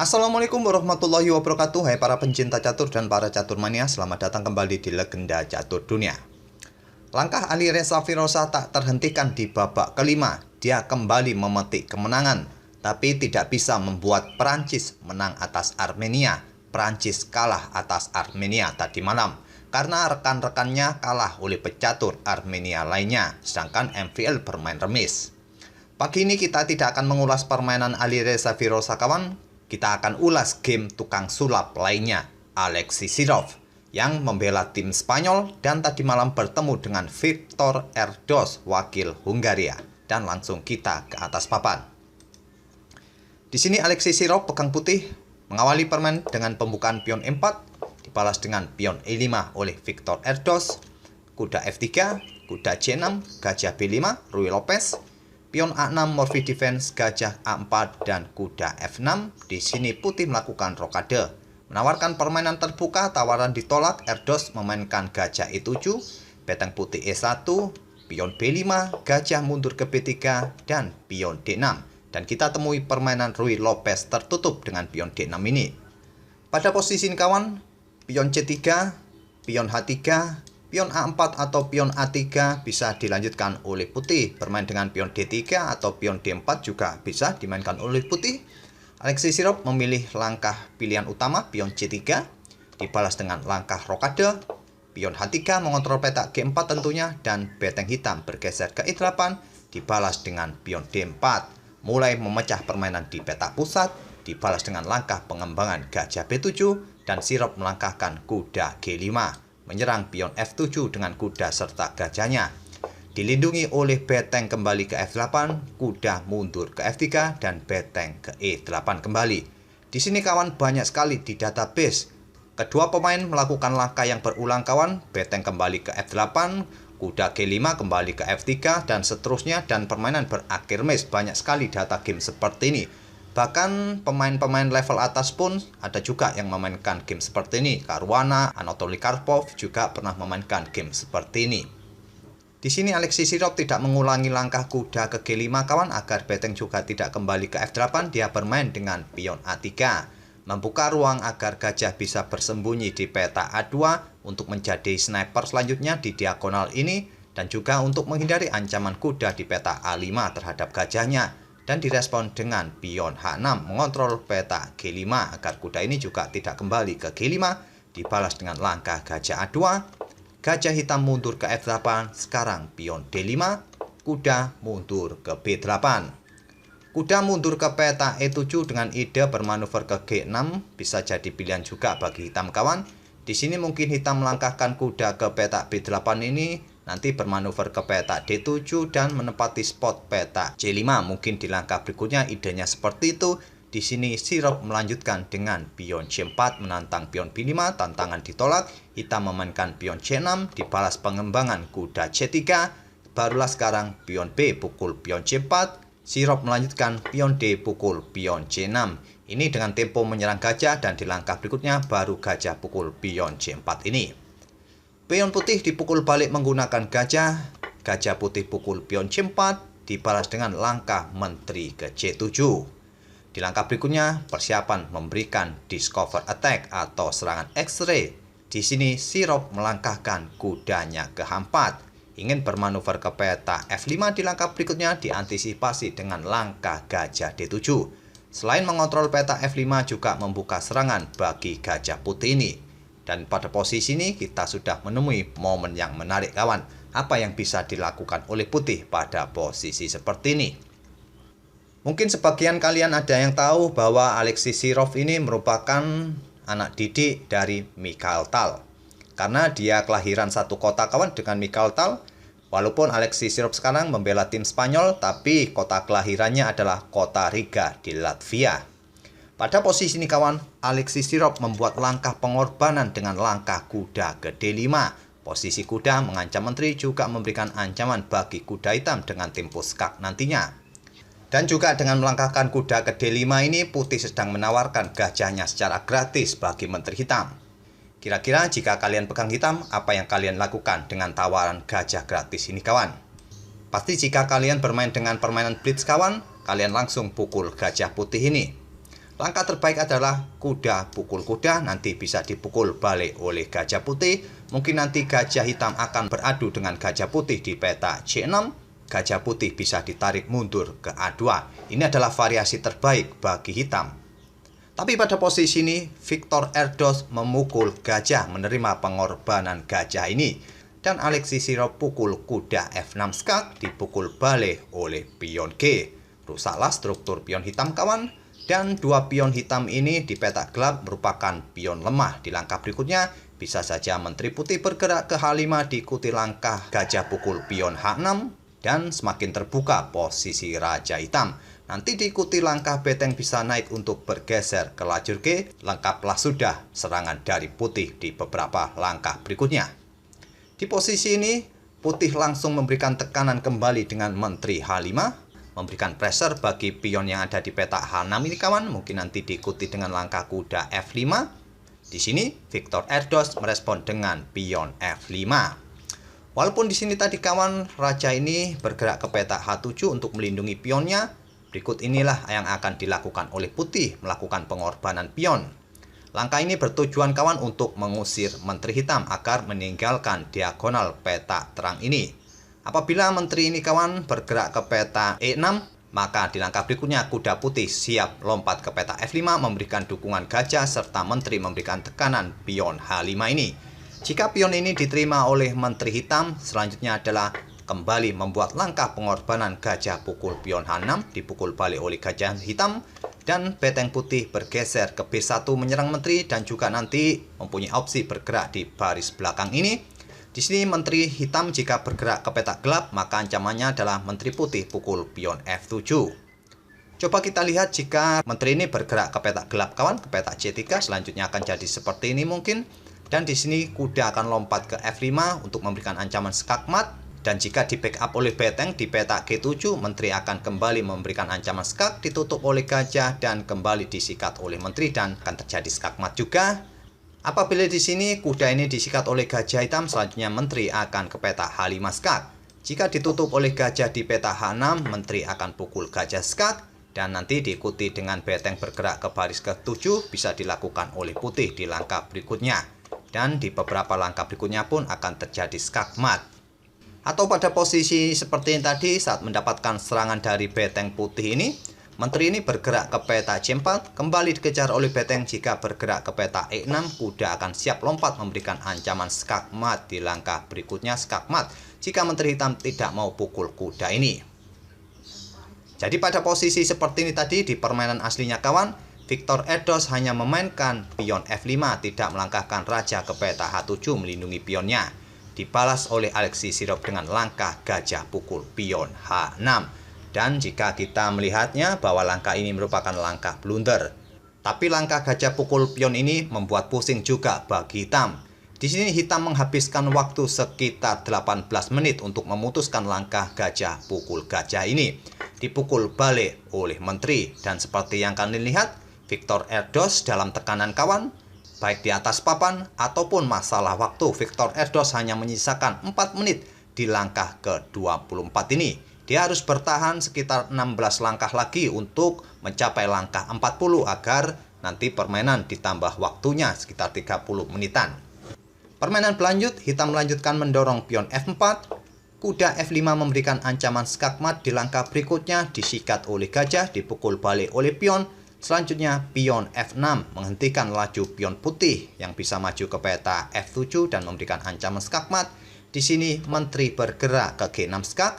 Assalamualaikum warahmatullahi wabarakatuh. Hai para pencinta catur dan para catur mania, selamat datang kembali di Legenda Catur Dunia. Langkah Alireza Firoza tak terhentikan di babak kelima. Dia kembali memetik kemenangan, tapi tidak bisa membuat Perancis menang atas Armenia. Perancis kalah atas Armenia tadi malam karena rekan-rekannya kalah oleh pecatur Armenia lainnya, sedangkan MVL bermain remis. Pagi ini kita tidak akan mengulas permainan Alireza Firoza, kawan. Kita akan ulas game tukang sulap lainnya, Alexis Sirov, yang membela tim Spanyol dan tadi malam bertemu dengan Viktor Erdos, wakil Hungaria. Dan langsung kita ke atas papan. Di sini Alexis Sirov, pegang putih, mengawali permain dengan pembukaan pion E4, dibalas dengan pion E5 oleh Viktor Erdos, kuda F3, kuda C6, gajah B5, Ruy Lopez, pion A6 Morphy Defense, gajah A4 dan kuda F6. Di sini putih melakukan rokade, menawarkan permainan terbuka. Tawaran ditolak. Erdos memainkan gajah E7, beteng putih E1, pion B5, gajah mundur ke B3 dan pion D6. Dan kita temui permainan Ruy Lopez tertutup dengan pion D6 ini. Pada posisi ini, kawan, pion C3, pion H3, pion A4 atau pion A3 bisa dilanjutkan oleh putih. Bermain dengan pion D3 atau pion D4 juga bisa dimainkan oleh putih. Alexis Sirov memilih langkah pilihan utama pion C3, dibalas dengan langkah rokade. Pion H3 mengontrol petak G4 tentunya, dan beteng hitam bergeser ke E8, dibalas dengan pion D4. Mulai memecah permainan di petak pusat, dibalas dengan langkah pengembangan gajah B7, dan Sirov melangkahkan kuda G5. Menyerang pion F7 dengan kuda serta gajahnya. Dilindungi oleh beteng kembali ke F8, kuda mundur ke F3 dan beteng ke E8 kembali. Di sini, kawan, banyak sekali di database. Kedua pemain melakukan langkah yang berulang, kawan. Beteng kembali ke F8, kuda G5 kembali ke F3 dan seterusnya, dan permainan berakhir mes. Banyak sekali data game seperti ini. Bahkan pemain-pemain level atas pun ada juga yang memainkan game seperti ini. Caruana, Anatoly Karpov juga pernah memainkan game seperti ini. Di sini Alexis Sirov tidak mengulangi langkah kuda ke G5, kawan, agar beteng juga tidak kembali ke F8. Dia bermain dengan pion A3, membuka ruang agar gajah bisa bersembunyi di peta A2 untuk menjadi sniper selanjutnya di diagonal ini, dan juga untuk menghindari ancaman kuda di peta A5 terhadap gajahnya. Dan direspon dengan pion H6 mengontrol peta G5 agar kuda ini juga tidak kembali ke G5, dibalas dengan langkah gajah A2, gajah hitam mundur ke F8, sekarang pion D5, kuda mundur ke B8. Kuda mundur ke peta E7 dengan ide bermanuver ke G6 bisa jadi pilihan juga bagi hitam, kawan. Di sini mungkin hitam melangkahkan kuda ke peta B8 ini, nanti bermanuver ke peta D7 dan menempati spot peta C5. Mungkin di langkah berikutnya idenya seperti itu. Di sini Sirov melanjutkan dengan pion C4 menantang pion B5, tantangan ditolak. Hitam memainkan pion C6, dibalas pengembangan kuda C3. Barulah sekarang pion B pukul pion C4. Sirov melanjutkan pion D pukul pion C6. Ini dengan tempo menyerang gajah, dan di langkah berikutnya baru gajah pukul pion C4 ini. Pion putih dipukul balik menggunakan gajah. Gajah putih pukul pion C4, dibalas dengan langkah menteri ke C7. Di langkah berikutnya persiapan memberikan discover attack atau serangan X-ray. Di sini Sirov melangkahkan kudanya ke H4, ingin bermanuver ke peta F5. Di langkah berikutnya diantisipasi dengan langkah gajah D7. Selain mengontrol peta F5, juga membuka serangan bagi gajah putih ini. Dan pada posisi ini kita sudah menemui momen yang menarik, kawan. Apa yang bisa dilakukan oleh putih pada posisi seperti ini? Mungkin sebagian kalian ada yang tahu bahwa Alexis Sirov ini merupakan anak didik dari Mikhail Tal. Karena dia kelahiran satu kota, kawan, dengan Mikhail Tal. Walaupun Alexis Sirov sekarang membela tim Spanyol, tapi kota kelahirannya adalah kota Riga di Latvia. Pada posisi ini, kawan, Alexis Sirov membuat langkah pengorbanan dengan langkah kuda ke D5. Posisi kuda mengancam menteri, juga memberikan ancaman bagi kuda hitam dengan tempo skak nantinya. Dan juga dengan melangkahkan kuda ke D5 ini, putih sedang menawarkan gajahnya secara gratis bagi menteri hitam. Kira-kira jika kalian pegang hitam, apa yang kalian lakukan dengan tawaran gajah gratis ini, kawan? Pasti jika kalian bermain dengan permainan blitz, kawan, kalian langsung pukul gajah putih ini. Langkah terbaik adalah kuda pukul kuda, nanti bisa dipukul balik oleh gajah putih. Mungkin nanti gajah hitam akan beradu dengan gajah putih di petak C6. Gajah putih bisa ditarik mundur ke A2. Ini adalah variasi terbaik bagi hitam. Tapi pada posisi ini, Viktor Erdos memukul gajah, menerima pengorbanan gajah ini. Dan Alexei Sirov pukul kuda F6 skak, dipukul balik oleh pion G. Rusaklah struktur pion hitam kawan. Dan dua pion hitam ini di petak gelap merupakan pion lemah. Di langkah berikutnya, bisa saja Menteri Putih bergerak ke H5 diikuti langkah gajah pukul pion H6. Dan semakin terbuka posisi Raja Hitam. Nanti diikuti langkah beteng bisa naik untuk bergeser ke lajur G. Lengkaplah sudah serangan dari putih di beberapa langkah berikutnya. Di posisi ini, putih langsung memberikan tekanan kembali dengan Menteri H5, memberikan pressure bagi pion yang ada di petak H6 ini kawan, mungkin nanti diikuti dengan langkah kuda F5. Di sini, Viktor Erdos merespon dengan pion F5. Walaupun di sini tadi kawan, raja ini bergerak ke petak H7 untuk melindungi pionnya, berikut inilah yang akan dilakukan oleh putih, melakukan pengorbanan pion. Langkah ini bertujuan kawan untuk mengusir Menteri Hitam agar meninggalkan diagonal peta terang ini. Apabila Menteri ini kawan bergerak ke peta E6, maka di langkah berikutnya kuda putih siap lompat ke peta F5 memberikan dukungan gajah serta Menteri memberikan tekanan pion H5 ini. Jika pion ini diterima oleh Menteri Hitam, selanjutnya adalah kembali membuat langkah pengorbanan gajah pukul pion H6 dipukul balik oleh gajah hitam. Dan beteng putih bergeser ke B1 menyerang Menteri dan juga nanti mempunyai opsi bergerak di baris belakang ini. Di sini Menteri Hitam jika bergerak ke petak gelap maka ancamannya adalah Menteri Putih pukul pion F7. Coba kita lihat jika Menteri ini bergerak ke petak gelap kawan, ke petak C3 selanjutnya akan jadi seperti ini mungkin. Dan di sini kuda akan lompat ke F5 untuk memberikan ancaman skakmat. Dan jika di backup oleh beteng di petak G7, Menteri akan kembali memberikan ancaman skak, ditutup oleh gajah dan kembali disikat oleh Menteri dan akan terjadi skakmat juga. Apabila di sini kuda ini disikat oleh gajah hitam, selanjutnya Menteri akan ke petak H5 skak. Jika ditutup oleh gajah di petak H6, Menteri akan pukul gajah skak dan nanti diikuti dengan beteng bergerak ke baris ke-7 bisa dilakukan oleh putih di langkah berikutnya. Dan di beberapa langkah berikutnya pun akan terjadi skakmat. Atau pada posisi seperti ini tadi saat mendapatkan serangan dari beteng putih ini, Menteri ini bergerak ke peta C4, kembali dikejar oleh beteng. Jika bergerak ke peta E6, kuda akan siap lompat memberikan ancaman skakmat di langkah berikutnya skakmat jika Menteri Hitam tidak mau pukul kuda ini. Jadi pada posisi seperti ini tadi di permainan aslinya kawan, Viktor Erdos hanya memainkan pion F5, tidak melangkahkan raja ke peta H7 melindungi pionnya. Dibalas oleh Alexei Sirov dengan langkah gajah pukul pion H6. Dan jika kita melihatnya bahwa langkah ini merupakan langkah blunder. Tapi langkah gajah pukul pion ini membuat pusing juga bagi hitam. Di sini hitam menghabiskan waktu sekitar 18 menit untuk memutuskan langkah gajah pukul gajah ini. Dipukul balik oleh Menteri. Dan seperti yang kalian lihat, Viktor Erdos dalam tekanan kawan, baik di atas papan ataupun masalah waktu, Viktor Erdos hanya menyisakan 4 menit di langkah ke-24 ini. Dia harus bertahan sekitar 16 langkah lagi untuk mencapai langkah 40 agar nanti permainan ditambah waktunya sekitar 30 menitan. Permainan berlanjut, hitam melanjutkan mendorong pion F4. Kuda F5 memberikan ancaman skakmat di langkah berikutnya, disikat oleh gajah, dipukul balik oleh pion. Selanjutnya pion F6 menghentikan laju pion putih yang bisa maju ke peta F7 dan memberikan ancaman skakmat. Di sini Menteri bergerak ke G6 skak,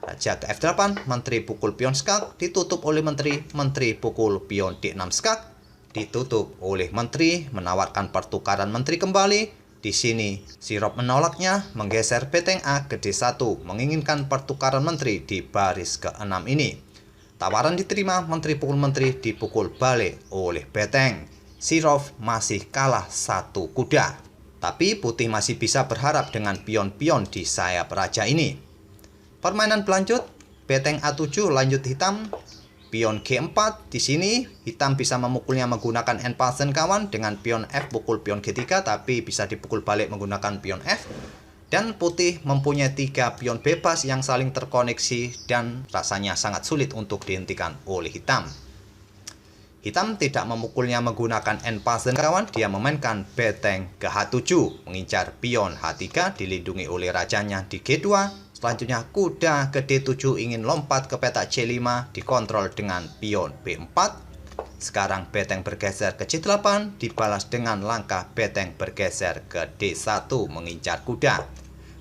raja ke F8, Menteri pukul pion skak, ditutup oleh Menteri, Menteri pukul pion D6 skak, ditutup oleh Menteri, menawarkan pertukaran Menteri kembali. Di sini Sirov menolaknya, menggeser beteng A ke D1, menginginkan pertukaran Menteri di baris ke-6 ini. Tawaran diterima, Menteri pukul Menteri dipukul balik oleh beteng. Sirov masih kalah 1 kuda. Tapi putih masih bisa berharap dengan pion-pion di sayap raja ini. Permainan berlanjut, beteng A7 lanjut hitam, pion G4. Di sini hitam bisa memukulnya menggunakan end pasen kawan dengan pion F pukul pion G3, tapi bisa dipukul balik menggunakan pion F. Dan putih mempunyai 3 pion bebas yang saling terkoneksi dan rasanya sangat sulit untuk dihentikan oleh hitam. Hitam tidak memukulnya menggunakan end pass dan kawan. Dia memainkan beteng ke H7, mengincar pion H3, dilindungi oleh rajanya di G2. Selanjutnya kuda ke D7 ingin lompat ke petak C5, dikontrol dengan pion B4. Sekarang beteng bergeser ke C8, dibalas dengan langkah beteng bergeser ke D1, mengincar kuda.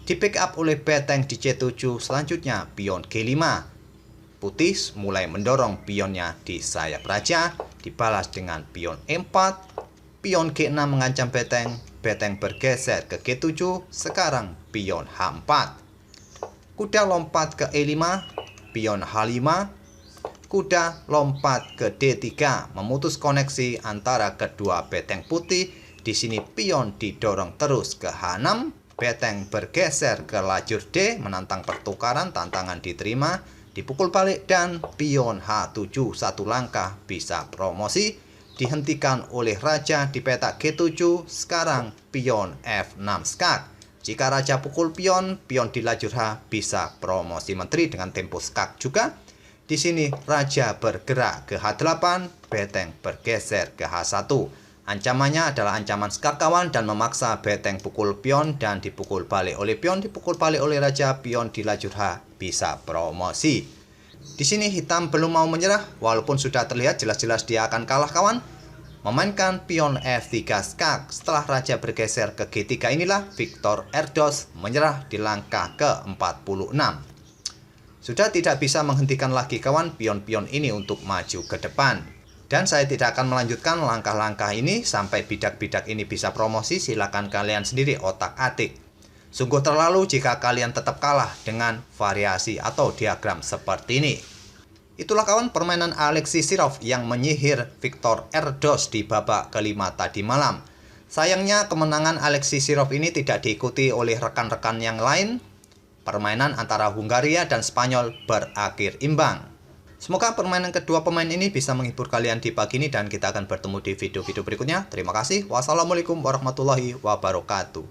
Di pick up oleh beteng di C7, selanjutnya pion G5. Putih mulai mendorong pionnya di sayap raja, dibalas dengan pion E4. Pion G6 mengancam beteng, beteng bergeser ke G7, sekarang pion H4. Kuda lompat ke E5, pion H5. Kuda lompat ke D3, memutus koneksi antara kedua beteng putih. Di sini pion didorong terus ke H6, beteng bergeser ke lajur D, menantang pertukaran, tantangan diterima. Dipukul balik dan pion H7 satu langkah bisa promosi. Dihentikan oleh raja di petak G7. Sekarang pion F6 skak. Jika raja pukul pion, pion di lajur H bisa promosi menteri dengan tempo skak juga. Di sini raja bergerak ke H8, beteng bergeser ke H1. Ancamannya adalah ancaman skak kawan dan memaksa beteng pukul pion dan dipukul balik oleh pion, dipukul balik oleh raja, pion di lajur H bisa promosi. Di sini hitam belum mau menyerah, walaupun sudah terlihat jelas-jelas dia akan kalah kawan. Memainkan pion F3 skak. Setelah raja bergeser ke G3, inilah Viktor Erdos menyerah di langkah ke-46. Sudah tidak bisa menghentikan lagi kawan pion-pion ini untuk maju ke depan. Dan saya tidak akan melanjutkan langkah-langkah ini sampai bidak-bidak ini bisa promosi. Silakan kalian sendiri otak-atik. Sungguh terlalu jika kalian tetap kalah dengan variasi atau diagram seperti ini. Itulah kawan permainan Alexei Sirov yang menyihir Viktor Erdos di babak kelima tadi malam. Sayangnya kemenangan Alexei Sirov ini tidak diikuti oleh rekan-rekan yang lain. Permainan antara Hungaria dan Spanyol berakhir imbang. Semoga permainan kedua pemain ini bisa menghibur kalian di pagi ini dan kita akan bertemu di video-video berikutnya. Terima kasih. Wassalamualaikum warahmatullahi wabarakatuh.